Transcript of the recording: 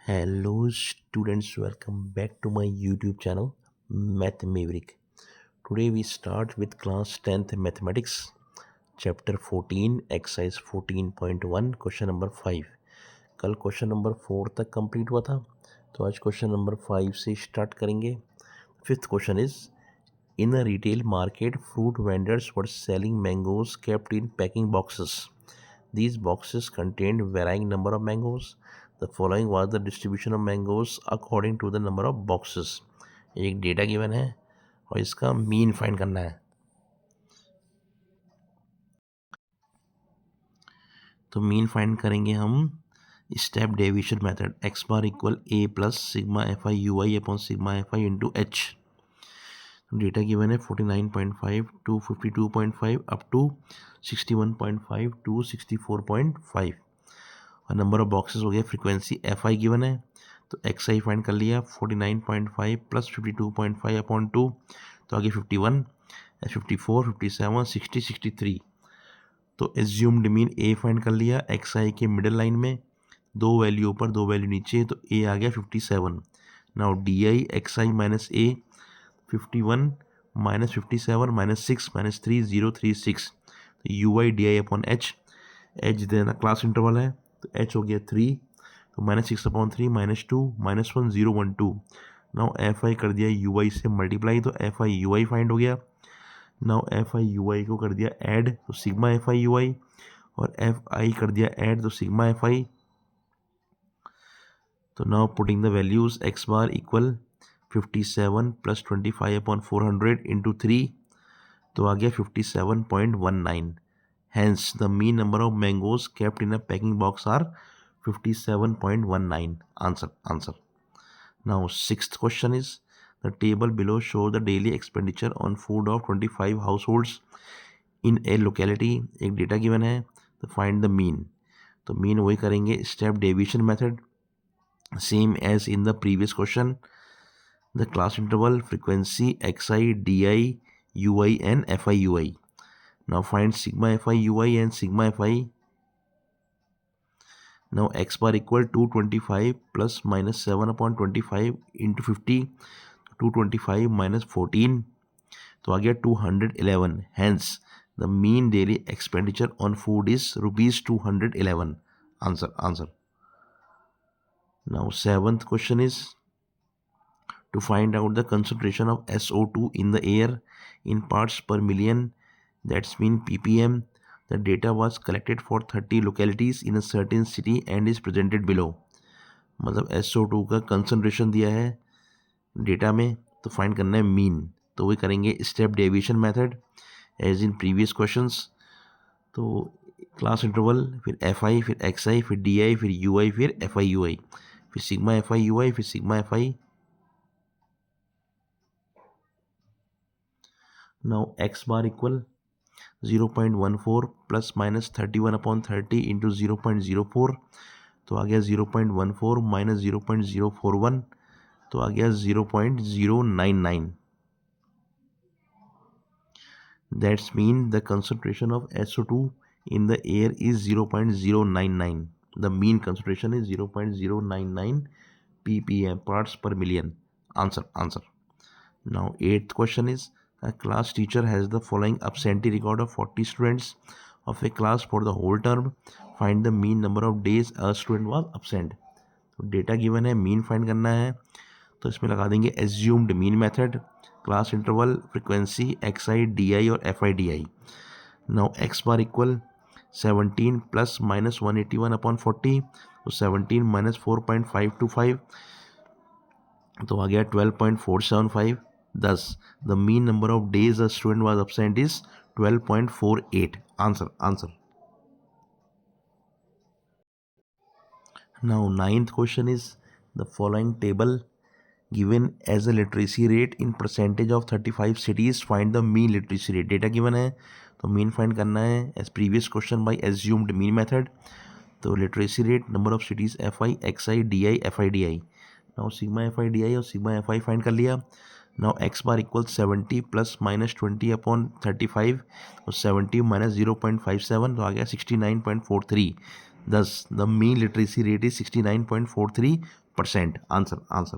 Hello students, welcome back to my YouTube channel Math Maverick. Today we start with class 10th mathematics chapter 14 exercise 14.1 question number 5. कल question number 4 तक complete हुआ था, तो आज question number 5 से start करेंगे. Fifth question is in a retail market fruit vendors were selling mangoes kept in packing boxes. These boxes contained varying number of mangoes. The following was the distribution of mangoes according to the number of boxes. एक data given है और इसका mean find करना है. तो mean find करेंगे हम step deviation method. X bar equal A plus sigma F I you I upon sigma F I into H. Data given है 49.5 टू 52.5 अप टू 61.5 टू 64.5. और नंबर ऑफ बॉक्सेस हो गया. Frequency F I given है तो x I find कर लिया. 49.5 plus 52.5 upon 2 तो आगे 51, 54, 57, 60, 63. तो एज्यूम्ड मीन ए फाइंड कर लिया एक्स आई के मिडिल लाइन में. दो वैल्यू ऊपर दो वैल्यू नीचे तो ए आ गया 57. Now D I x I minus A 51 minus 57 minus 6 minus 3 036. तो you I D I upon H. H देना क्लास इंटरवल है तो एच हो गया 3. तो -6/3 -2 -1012. नाउ एफ आई कर दिया यू आई से मल्टीप्लाई तो F I you I find हो गया. नाउ एफ आई यू आई को कर दिया ऐड तो सिग्मा एफ आई यू आई, और एफ आई कर दिया ऐड तो सिग्मा एफ आई. तो now putting the values X bar equal 57 plus 25/400 into 3 तो आ गया 57.19. Hence, the mean number of mangoes kept in a packing box are 57.19. Answer. Now, sixth question is the table below shows the daily expenditure on food of 25 households in a locality. एक data given है तो find the mean. तो mean वही करेंगे step deviation method, same as in the previous question. The class interval, frequency, xi, di, ui and fi ui. Now find sigma fi ui and sigma fi. Now x bar equal 225 plus minus 7/25 into 50. 225 minus 14 तो आ गया 211. Hence the mean daily expenditure on food is rupees 211. Answer. Now seventh question is to find out the concentration of SO2 in the air in parts per million, that's mean ppm. The data was collected for 30 localities in a certain city and is presented below. मतलब SO2 का concentration दिया है data में तो find करना है mean. तो वही करेंगे step deviation method as in previous questions. तो क्लास इंटरवल, फिर एफ आई, फिर एक्स आई, फिर डी आई, फिर यू आई, फिर एफ आई यू आई, फिर सिग्मा एफ आई यू आई, फिर सिग्मा एफ आई. Now x bar equal 0.14 plus minus 31/30 into 0.04 तो आ गया 0.14 minus 0.041 तो आ गया 0.099. That's mean the concentration of SO2 in the air is 0.099. The mean concentration is 0.099 ppm, parts per million. Answer. Now eighth question is a class teacher has the following absentee record of 40 students of a class for the whole term. Find the mean number of days a student was absent. तो data given है, mean find करना है तो इसमें लगा देंगे assumed mean method. Class interval, frequency, X I D I और F I D I. Now X bar equal 17 plus minus 181/40 तो 17 माइनस 4.525 तो आ गया 12.475. Thus, the mean number of days a student was absent is 12.48. Answer. Now, ninth question is the following table given as a literacy rate in percentage of 35 cities. Find the mean literacy rate. Data given है तो mean find करना है as previous question by assumed mean method. तो literacy rate, number of cities, fi, xi, di, fi, di. Now sigma fi di और sigma fi find कर लिया. Now x bar equals 70 plus minus 20/35 तो 70 minus 0.57 तो आ गया 69.43. Thus the mean literacy rate is 69.43 percent answer answer